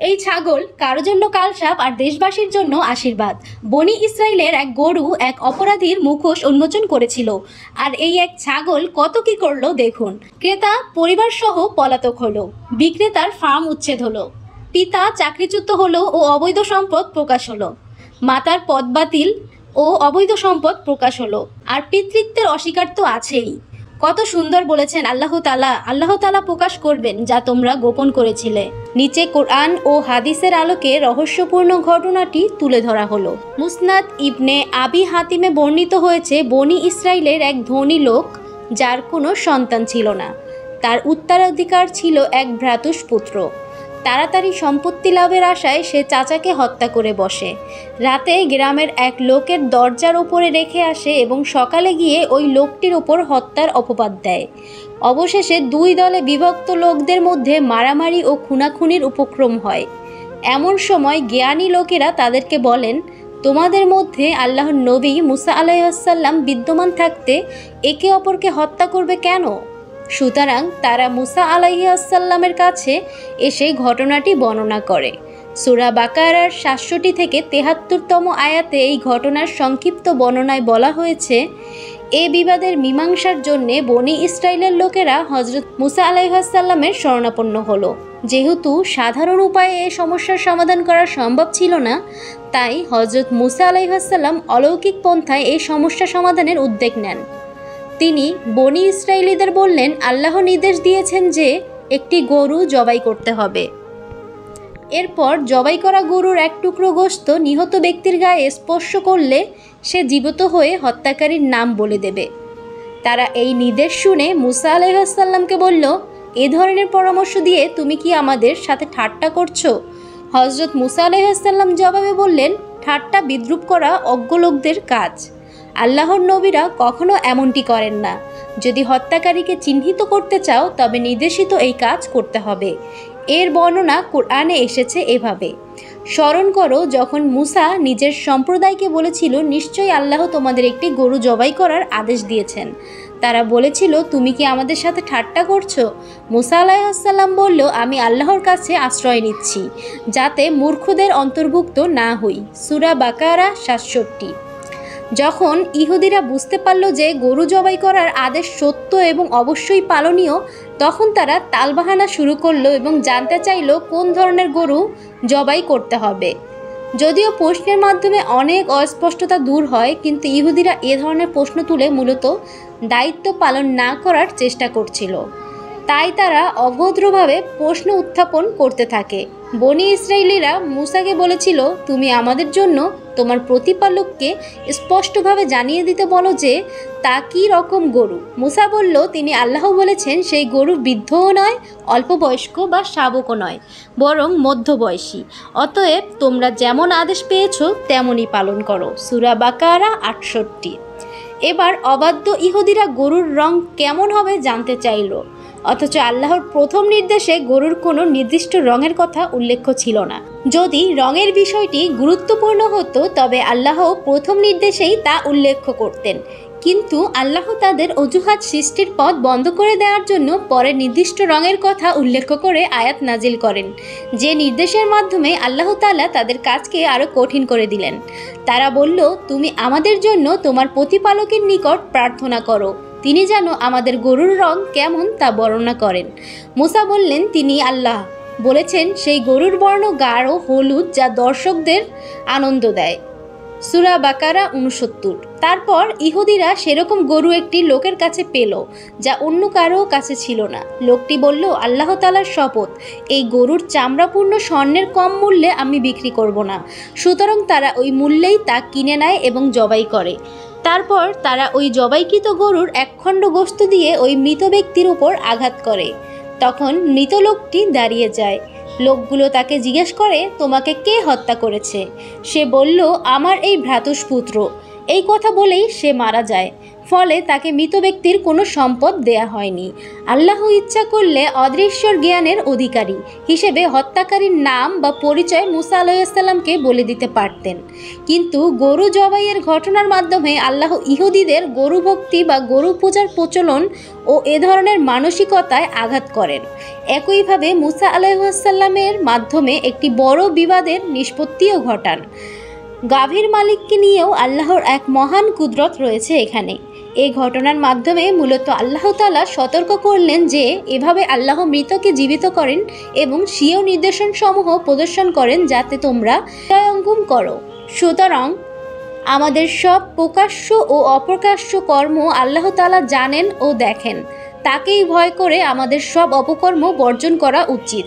এই ছাগল কারোর জন্য কালসাপ আর দেশবাসীর জন্য আশীর্বাদ। বনি ইসরায়েলের এক গরু এক অপরাধীর মুখোশ উন্মোচন করেছিল, আর এই এক ছাগল কত কি করলো দেখুন। ক্রেতা পরিবার সহ পলাতক হলো, বিক্রেতার ফার্ম উচ্ছেদ হলো, পিতা চাকরিচ্যুত হলো ও অবৈধ সম্পদ প্রকাশ হলো, মাতার পদ বাতিল ও অবৈধ সম্পদ প্রকাশ হলো, আর পিতৃত্বের অস্বীকার তো আছেই। কত সুন্দর বলেছেন আল্লাহ তাআলা প্রকাশ করবেন যা তোমরা গোপন করেছিলে। নিচে কোরআন ও হাদিসের আলোকে রহস্যপূর্ণ ঘটনাটি তুলে ধরা হলো। মুসনাদ ইবনে আবি হাতিমে বর্ণিত হয়েছে, বনি ইসরায়েলের এক ধনী লোক যার কোনো সন্তান ছিল না, তার উত্তরাধিকার ছিল এক ভ্রাতুষ পুত্র। তাড়াতাড়ি সম্পত্তি লাভের আশায় সে চাচাকে হত্যা করে বসে। রাতে গ্রামের এক লোকের দরজার ওপরে রেখে আসে এবং সকালে গিয়ে ওই লোকটির ওপর হত্যার অপবাদ দেয়। অবশেষে দুই দলে বিভক্ত লোকদের মধ্যে মারামারি ও খুনাখুনির উপক্রম হয়। এমন সময় জ্ঞানী লোকেরা তাদেরকে বলেন, তোমাদের মধ্যে আল্লাহর নবী মুসা আলাইহিসসালাম বিদ্যমান থাকতে একে অপরকে হত্যা করবে কেন? সুতরাং তারা মুসা আলাইহিসসালামের কাছে এসে ঘটনাটি বর্ণনা করে। সূরা বাকারার ৬৭ থেকে ৭৩তম আয়াতে এই ঘটনার সংক্ষিপ্ত বর্ণনায় বলা হয়েছে, এ বিবাদের মীমাংসার জন্যে বনি ইসরায়েলের লোকেরা হযরত মুসা আলাইহিসসালামের শরণাপন্ন হলো। যেহেতু সাধারণ উপায়ে এই সমস্যার সমাধান করা সম্ভব ছিল না, তাই হযরত মুসা আলাইহিসসালাম অলৌকিক পন্থায় এই সমস্যা সমাধানের উদ্যোগ নেন। তিনি বনি ইসরায়েলিদের বললেন, আল্লাহ নির্দেশ দিয়েছেন যে একটি গরু জবাই করতে হবে। এরপর জবাই করা গরুর এক টুকরো গোশত নিহত ব্যক্তির গায়ে স্পর্শ করলে সে জীবিত হয়ে হত্যাকারীর নাম বলে দেবে। তারা এই নির্দেশ শুনে মুসা আলাইহিসসালামকে বলল, এ ধরনের পরামর্শ দিয়ে তুমি কি আমাদের সাথে ঠাট্টা করছো? হযরত মুসা আলাইহিসসালাম জবাবে বললেন, ঠাট্টা বিদ্রূপ করা অজ্ঞ লোকদের কাজ। আল্লাহর নবীরা কখনো এমনটি করেন না। যদি হত্যাকারীকে চিহ্নিত করতে চাও তবে নির্দেশিত এই কাজ করতে হবে। এর বর্ণনা কোরআনে এসেছে এভাবে, স্মরণ করো যখন মুসা নিজের সম্প্রদায়কে বলেছিল, নিশ্চয়ই আল্লাহ তোমাদের একটি গরু জবাই করার আদেশ দিয়েছেন। তারা বলেছিল, তুমি কি আমাদের সাথে ঠাট্টা করছো? মুসা আলাইহিসসালাম বলল, আমি আল্লাহর কাছে আশ্রয় নিচ্ছি যাতে মূর্খদের অন্তর্ভুক্ত না হই। সূরা বাকারা ৬৭। যখন ইহুদিরা বুঝতে পারল যে গরু জবাই করার আদেশ সত্য এবং অবশ্যই পালনীয়, তখন তারা তালবাহানা শুরু করলো এবং জানতে চাইল কোন ধরনের গরু জবাই করতে হবে। যদিও প্রশ্নের মাধ্যমে অনেক অস্পষ্টতা দূর হয়, কিন্তু ইহুদিরা এ ধরনের প্রশ্ন তুলে মূলত দায়িত্ব পালন না করার চেষ্টা করছিল। তাই তারা অভদ্রভাবে প্রশ্ন উত্থাপন করতে থাকে। বনি ইসরায়েলিরা মুসাকে বলেছিল, তুমি আমাদের জন্য তোমার প্রতিপালককে স্পষ্টভাবে জানিয়ে দিতে বলো যে তা কী রকম গরু। মুসা বলল, তিনি আল্লাহ বলেছেন সেই গরু বৃদ্ধও নয়, অল্প বয়স্ক বা শাবকও নয়, বরং মধ্যবয়সী। অতএব তোমরা যেমন আদেশ পেয়েছো তেমনই পালন করো। সূরা বাকারা ৬৮। এবার অবাধ্য ইহুদিরা গরুর রং কেমন হবে জানতে চাইল, অথচ আল্লাহর প্রথম নির্দেশে গরুর কোনো নির্দিষ্ট রঙের কথা উল্লেখ ছিল না। যদি রঙের বিষয়টি গুরুত্বপূর্ণ হতো তবে আল্লাহ প্রথম নির্দেশেই তা উল্লেখ করতেন, কিন্তু আল্লাহ তাদের অজুহাত সৃষ্টির পথ বন্ধ করে দেওয়ার জন্য পরে নির্দিষ্ট রঙের কথা উল্লেখ করে আয়াত নাজিল করেন, যে নির্দেশের মাধ্যমে আল্লাহ তাআলা তাদের কাজকে আরও কঠিন করে দিলেন। তারা বলল, তুমি আমাদের জন্য তোমার প্রতিপালকের নিকট প্রার্থনা করো, তিনি যেন আমাদের গরুর রং কেমন তা বর্ণনা করেন। মুসা বললেন, তিনি আল্লাহ বলেছেন সেই গরুর বর্ণ গাঢ় হলুদ যা দর্শকদের আনন্দ দেয়। সূরা বাকারা ৬৯। তারপর ইহুদিরা সেরকম গরু একটি লোকের কাছে পেল যা অন্য কারো কাছে ছিল না। লোকটি বলল, আল্লাহ তাআলার শপথ, এই গরুর চামড়াপূর্ণ স্বর্ণের কম মূল্যে আমি বিক্রি করব না। সুতরাং তারা ওই মূল্যেই তা কিনে নেয় এবং জবাই করে। তারপর তারা ওই জবাইকৃত গরুর এক খণ্ড গোশত দিয়ে ওই মৃত ব্যক্তির উপর আঘাত করে। তখন মৃত লোকটি দাঁড়িয়ে যায়। লোকগুলো তাকে জিজ্ঞেস করে, তোমাকে কে হত্যা করেছে? সে বলল, আমার এই ভ্রাতুষ্পুত্র। এই কথা বলেই সে মারা যায়। ফলে তাকে মৃত ব্যক্তির কোনো সম্পদ দেয়া হয়নি। আল্লাহ ইচ্ছা করলে অদৃশ্যর জ্ঞানের অধিকারী হিসেবে হত্যাকারীর নাম বা পরিচয় মুসা আলাইহিসসালামকে বলে দিতে পারতেন, কিন্তু গরু জবাইয়ের ঘটনার মাধ্যমে আল্লাহ ইহুদিদের গরু ভক্তি বা গরু পূজার প্রচলন ও এ ধরনের মানসিকতায় আঘাত করেন। একইভাবে মুসা আলাইহিসসালামের মাধ্যমে একটি বড় বিবাদের নিষ্পত্তিও ঘটান। গাভীর মালিককে নিয়েও আল্লাহর এক মহান কুদরত রয়েছে এখানে। এই ঘটনার মাধ্যমে মূলত আল্লাহ তাআলা সতর্ক করলেন যে এভাবে আল্লাহ মৃতকে জীবিত করেন এবং স্বীয় নির্দেশনসমূহ প্রদর্শন করেন যাতে তোমরা হৃদয়ঙ্গম করো। সুতরাং আমাদের সব প্রকাশ্য ও অপ্রকাশ্য কর্ম আল্লাহ তাআলা জানেন ও দেখেন। তাকেই ভয় করে আমাদের সব অপকর্ম বর্জন করা উচিত।